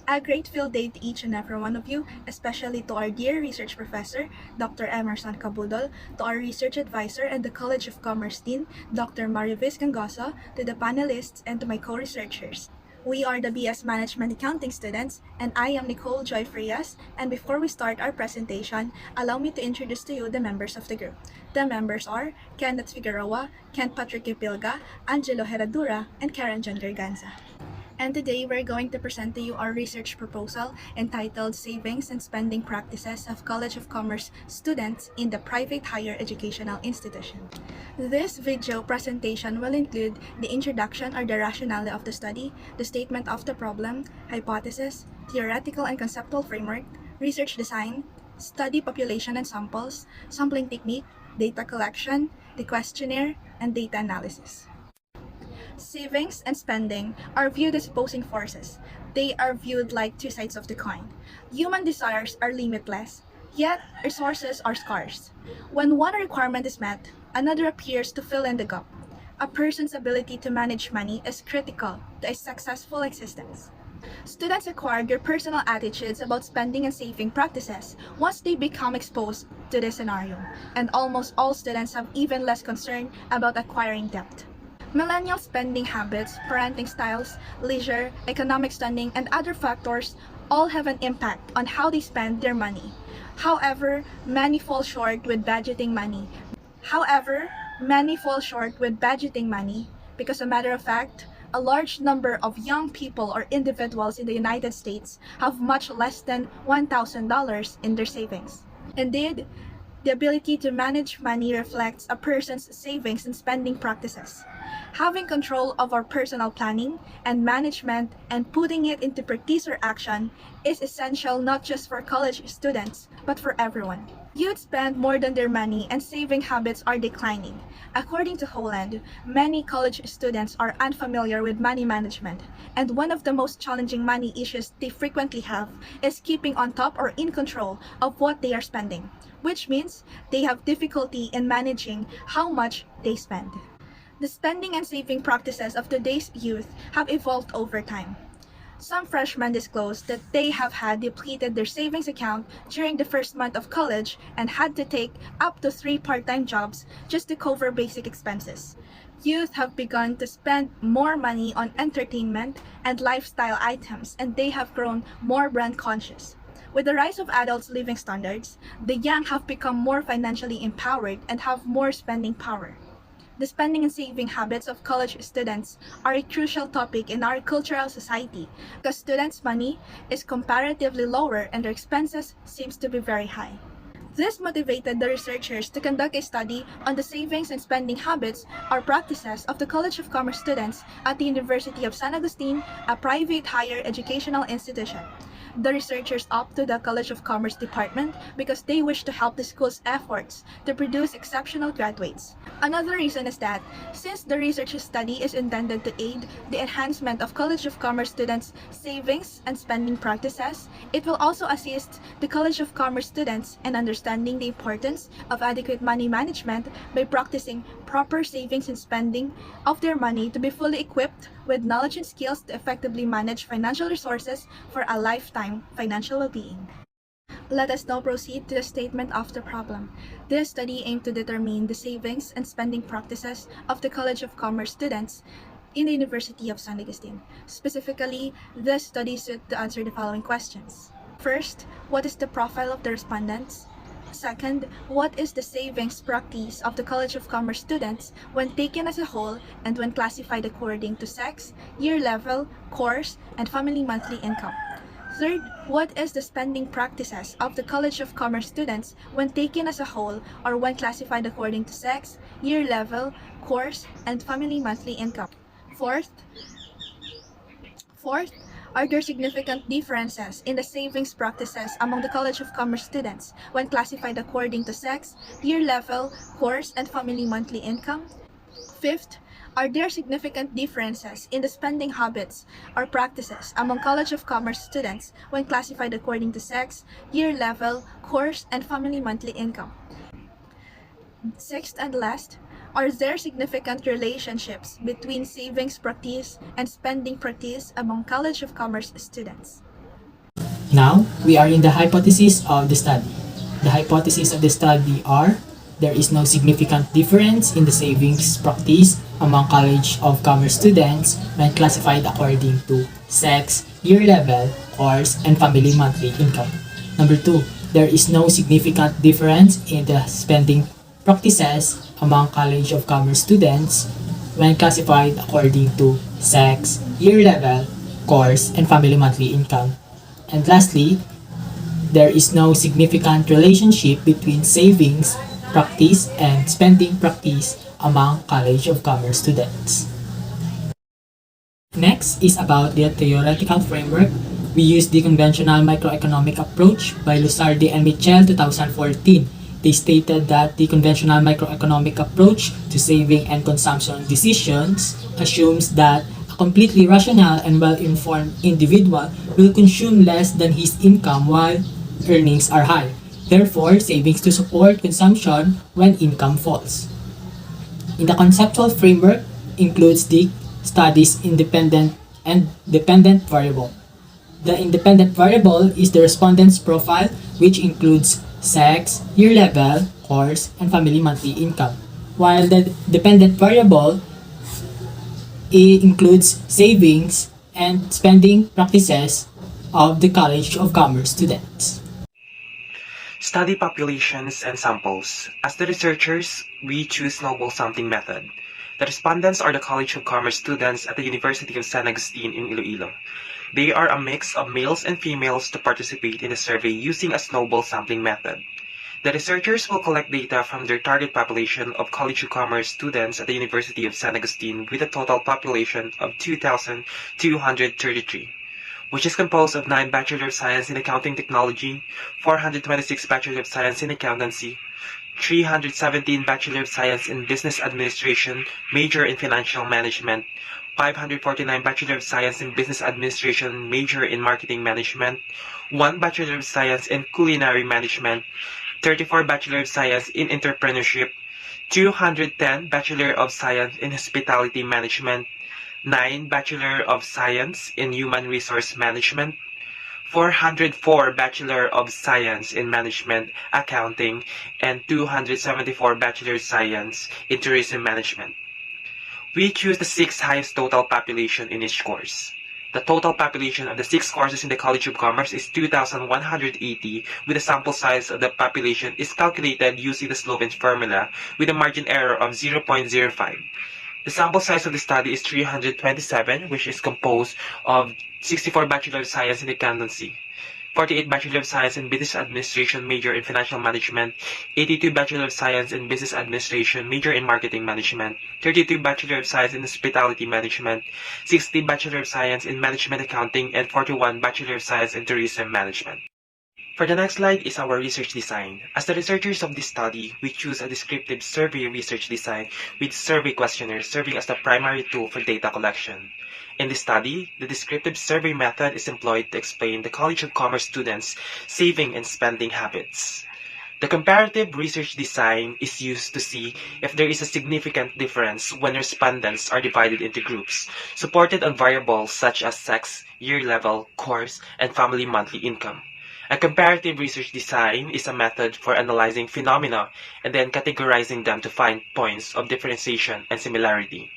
A grateful day to each and every one of you, especially to our dear research professor, Dr. Emerson Cabudol, to our research advisor and the College of Commerce Dean, Dr. Marivis Gangosa, to the panelists, and to my co-researchers. We are the BS Management Accounting students, and I am Nicole Joy Frias. And before we start our presentation, allow me to introduce to you the members of the group. The members are Kenneth Figueroa, Kent Patrick Ipilga, Angelo Herradura, and Karen John Garganza. And today we're going to present to you our research proposal entitled Savings and Spending Practices of College of Commerce Students in the Private Higher Educational Institution. This video presentation will include the introduction or the rationale of the study, the statement of the problem, hypothesis, theoretical and conceptual framework, research design, study population and samples, sampling technique, data collection, the questionnaire, and data analysis. Savings and spending are viewed as opposing forces. They are viewed like two sides of the coin. Human desires are limitless, yet resources are scarce. When one requirement is met, another appears to fill in the gap. A person's ability to manage money is critical to a successful existence. Students acquire their personal attitudes about spending and saving practices once they become exposed to this scenario, and almost all students have even less concern about acquiring debt. Millennial spending habits, parenting styles, leisure, economic standing, and other factors all have an impact on how they spend their money. However, many fall short with budgeting money. Because a matter of fact, a large number of young people or individuals in the United States have much less than $1,000 in their savings. Indeed, the ability to manage money reflects a person's savings and spending practices. Having control of our personal planning and management and putting it into practice or action is essential not just for college students, but for everyone. Youth spend more than their money and saving habits are declining. According to Holland, many college students are unfamiliar with money management, and one of the most challenging money issues they frequently have is keeping on top or in control of what they are spending, which means they have difficulty in managing how much they spend. The spending and saving practices of today's youth have evolved over time. Some freshmen disclosed that they have had depleted their savings account during the first month of college and had to take up to 3 part-time jobs just to cover basic expenses. Youth have begun to spend more money on entertainment and lifestyle items, and they have grown more brand conscious. With the rise of adults' living standards, the young have become more financially empowered and have more spending power. The spending and saving habits of college students are a crucial topic in our cultural society because students' money is comparatively lower and their expenses seems to be very high. This motivated the researchers to conduct a study on the savings and spending habits or practices of the College of Commerce students at the University of San Agustin, a private higher educational institution. The researchers opt to the College of Commerce department because they wish to help the school's efforts to produce exceptional graduates. Another reason is that, since the research study is intended to aid the enhancement of College of Commerce students' savings and spending practices, it will also assist the College of Commerce students in understanding the importance of adequate money management by practicing proper savings and spending of their money to be fully equipped with knowledge and skills to effectively manage financial resources for a lifetime financial well-being. Let us now proceed to the statement of the problem. This study aimed to determine the savings and spending practices of the College of Commerce students in the University of San Agustin. Specifically, this study sought to answer the following questions. First, what is the profile of the respondents? Second, what is the savings practice of the College of Commerce students when taken as a whole and when classified according to sex, year level, course, and family monthly income? Third, what is the spending practices of the College of Commerce students when taken as a whole or when classified according to sex, year level, course, and family monthly income? Fourth, are there significant differences in the savings practices among the College of Commerce students when classified according to sex, year level, course, and family monthly income? Fifth, are there significant differences in the spending habits or practices among College of Commerce students when classified according to sex, year level, course, and family monthly income? Sixth and last, are there significant relationships between savings practice and spending practice among College of Commerce students? Now, we are in the hypothesis of the study. The hypothesis of the study are there is no significant difference in the savings practice among College of Commerce students when classified according to sex, year level, course, and family monthly income. Number two, there is no significant difference in the spending practices among College of Commerce students when classified according to sex, year level, course, and family monthly income. And lastly, there is no significant relationship between savings practice and spending practice among College of Commerce students. Next is about the theoretical framework. We use the conventional microeconomic approach by Lusardi and Mitchell 2014. They stated that the conventional microeconomic approach to saving and consumption decisions assumes that a completely rational and well-informed individual will consume less than his income while earnings are high. Therefore, savings to support consumption when income falls. In the conceptual framework includes the study's independent and dependent variable. The independent variable is the respondent's profile, which includes sex, year level, course, and family monthly income. While the dependent variable includes savings and spending practices of the College of Commerce students. Study populations and samples. As the researchers, we choose snowball sampling method. The respondents are the College of Commerce students at the University of San Agustin in Iloilo. They are a mix of males and females to participate in the survey using a snowball sampling method. The researchers will collect data from their target population of College of Commerce students at the University of San Agustin with a total population of 2,233. Which is composed of 9 Bachelor of Science in Accounting Technology, 426 Bachelor of Science in Accountancy, 317 Bachelor of Science in Business Administration, major in Financial Management, 549 Bachelor of Science in Business Administration, major in Marketing Management, 1 Bachelor of Science in Culinary Management, 34 Bachelor of Science in Entrepreneurship, 210 Bachelor of Science in Hospitality Management, 9 Bachelor of Science in Human Resource Management, 404 Bachelor of Science in Management Accounting, and 274 Bachelor of Science in Tourism Management. We choose the 6 highest total population in each course. The total population of the 6 courses in the College of Commerce is 2,180, with the sample size of the population is calculated using the Slovin formula with a margin error of 0.05. The sample size of the study is 327, which is composed of 64 Bachelor of Science in Accountancy, 48 Bachelor of Science in Business Administration, major in Financial Management, 82 Bachelor of Science in Business Administration, major in Marketing Management, 32 Bachelor of Science in Hospitality Management, 60 Bachelor of Science in Management Accounting, and 41 Bachelor of Science in Tourism Management. For the next slide is our research design. As the researchers of this study, we choose a descriptive survey research design with survey questionnaires serving as the primary tool for data collection. In this study, the descriptive survey method is employed to explain the College of Commerce students' saving and spending habits. The comparative research design is used to see if there is a significant difference when respondents are divided into groups, supported on variables such as sex, year level, course, and family monthly income. A comparative research design is a method for analyzing phenomena and then categorizing them to find points of differentiation and similarity.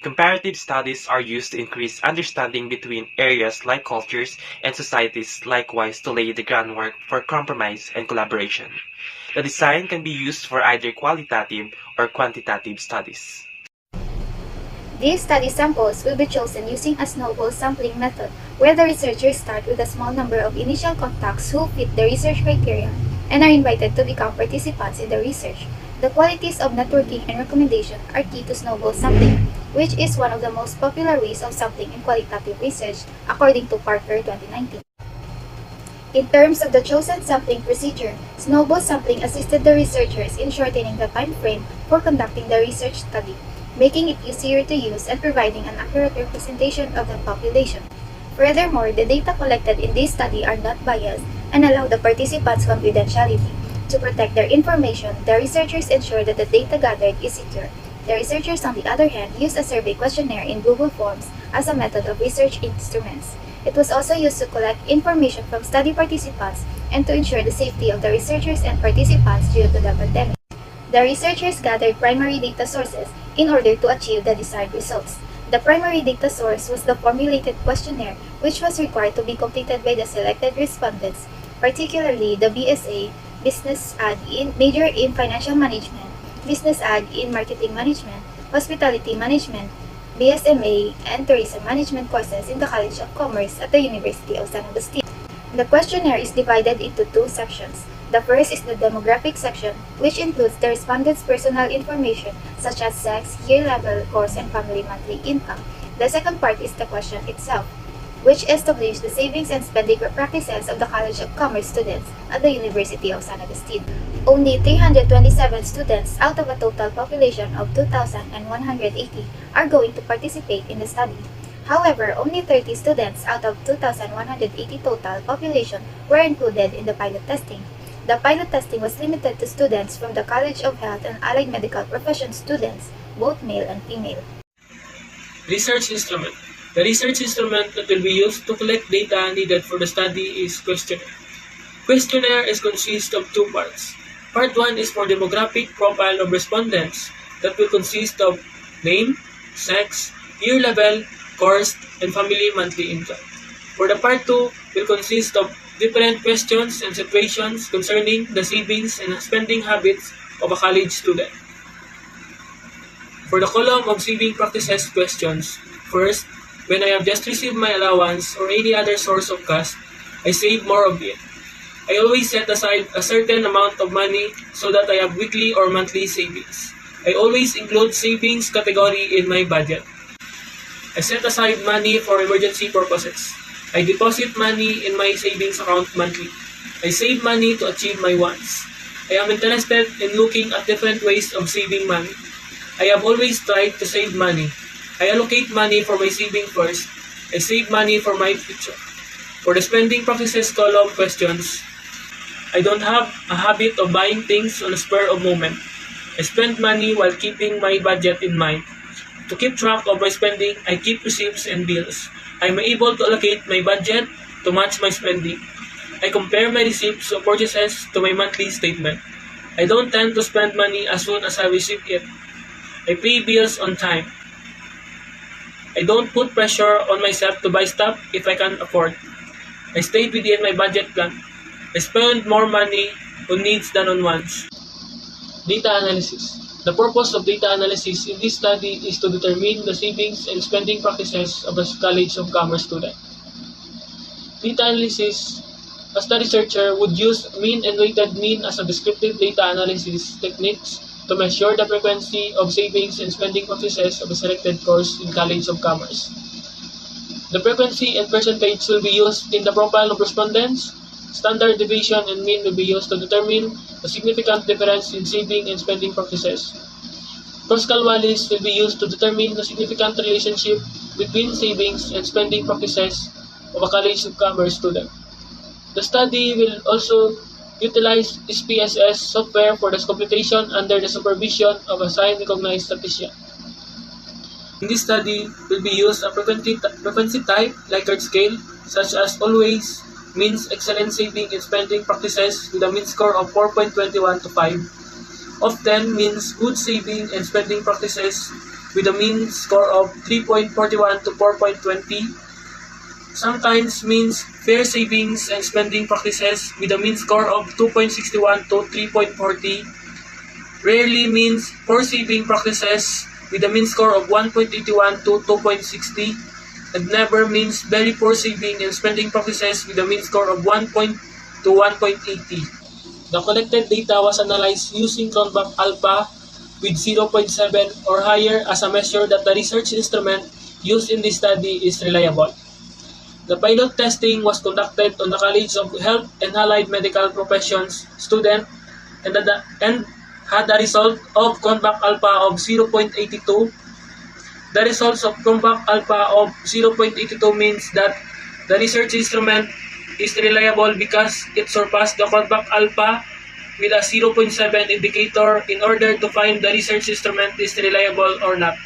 Comparative studies are used to increase understanding between areas like cultures and societies, likewise to lay the groundwork for compromise and collaboration. The design can be used for either qualitative or quantitative studies. These study samples will be chosen using a snowball sampling method, where the researchers start with a small number of initial contacts who fit the research criteria and are invited to become participants in the research. The qualities of networking and recommendation are key to snowball sampling, which is one of the most popular ways of sampling in qualitative research, according to Parker 2019. In terms of the chosen sampling procedure, snowball sampling assisted the researchers in shortening the time frame for conducting the research study, making it easier to use and providing an accurate representation of the population. Furthermore, the data collected in this study are not biased and allow the participants' confidentiality. To protect their information, the researchers ensure that the data gathered is secure. The researchers, on the other hand, use a survey questionnaire in Google Forms as a method of research instruments. It was also used to collect information from study participants and to ensure the safety of the researchers and participants due to the pandemic. The researchers gathered primary data sources in order to achieve the desired results. The primary data source was the formulated questionnaire, which was required to be completed by the selected respondents, particularly the BSA, Business Ag major in Financial Management, Business Ag in Marketing Management, Hospitality Management, BSMA, and Tourism Management courses in the College of Commerce at the University of San Agustin. The questionnaire is divided into two sections. The first is the demographic section, which includes the respondents' personal information such as sex, year level, course, and family monthly income. The second part is the question itself, which established the savings and spending practices of the College of Commerce students at the University of San Agustin. Only 327 students out of a total population of 2,180 are going to participate in the study. However, only 30 students out of 2,180 total population were included in the pilot testing. The pilot testing was limited to students from the College of Health and Allied Medical Professions students, both male and female. Research instrument. The research instrument that will be used to collect data needed for the study is questionnaire. Questionnaire consists of two parts. Part 1 is for demographic profile of respondents that will consist of name, sex, year level, course, and family monthly income. For the part 2 will consist of different questions and situations concerning the savings and spending habits of a college student. For the column of saving practices questions, first, when I have just received my allowance or any other source of cash, I save more of it. I always set aside a certain amount of money so that I have weekly or monthly savings. I always include savings category in my budget. I set aside money for emergency purposes. I deposit money in my savings account monthly. I save money to achieve my wants. I am interested in looking at different ways of saving money. I have always tried to save money. I allocate money for my saving first. I save money for my future. For the spending practices column questions, I don't have a habit of buying things on a spur of moment. I spend money while keeping my budget in mind. To keep track of my spending, I keep receipts and bills. I am able to allocate my budget to match my spending. I compare my receipts or purchases to my monthly statement. I don't tend to spend money as soon as I receive it. I pay bills on time. I don't put pressure on myself to buy stuff if I can't afford. I stay within my budget plan. I spend more money on needs than on wants. Data analysis. The purpose of data analysis in this study is to determine the savings and spending practices of a College of Commerce student. Data analysis, as the researcher would use mean and weighted mean as a descriptive data analysis techniques to measure the frequency of savings and spending practices of a selected course in College of Commerce. The frequency and percentage will be used in the profile of respondents. Standard deviation and mean will be used to determine the significant difference in saving and spending practices. Pascal-Wallis will be used to determine the significant relationship between savings and spending practices of a College of Commerce student. The study will also utilize SPSS software for this computation under the supervision of a signed recognized statistician. In this study will be used a frequency type Likert scale such as always, means excellent saving and spending practices with a mean score of 4.21 to 5. Often means good saving and spending practices with a mean score of 3.41 to 4.20. Sometimes means fair savings and spending practices with a mean score of 2.61 to 3.40. Rarely means poor saving practices with a mean score of 1.81 to 2.60. And never means very poor saving and spending practices with a mean score of 1 to 1.80. The collected data was analyzed using Cronbach alpha with 0.7 or higher as a measure that the research instrument used in this study is reliable. The pilot testing was conducted on the College of Health and Allied Medical Professions student and had a result of Cronbach alpha of 0.82. The results of Cronbach alpha of 0.82 means that the research instrument is reliable because it surpassed the Cronbach alpha with a 0.7 indicator in order to find the research instrument is reliable or not.